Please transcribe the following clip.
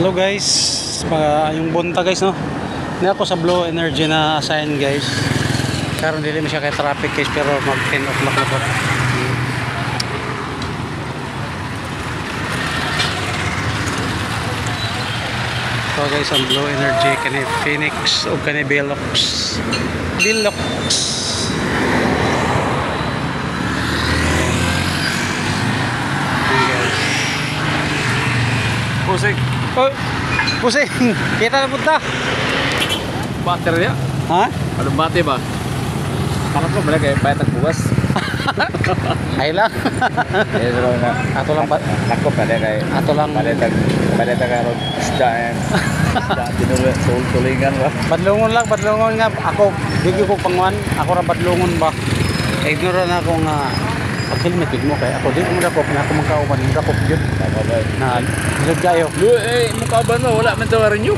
Hello guys, yung bunta guys no. Hindi ako sa Blue Energy na assign guys. Karon dili mo siya kay traffic guys pero mag 10 o'clock na po. So guys, ang Blue Energy kani Phoenix o kani Velox. Pusing. Oh, pusing. Kita na punta. Battery ya? Ha? Anong bate ba? Parang ko balik kayo bayat ang buwas. Ay lang. Eh, so na. Ato lang ba? Ako pala kay. Ato lang. Palit karon isda yan. Isda tinuloy tulingan ba? Badlungon nga ako bigyo ko pangwan. Ako ra badlungon ba. Ignore na ako nga pag-helmet mo kay ako di ko madakop na ako magkauban, madakop gyud. Tama ba? Na lisod kayo. Lu eh mukha ba no wala man tawaran niyo.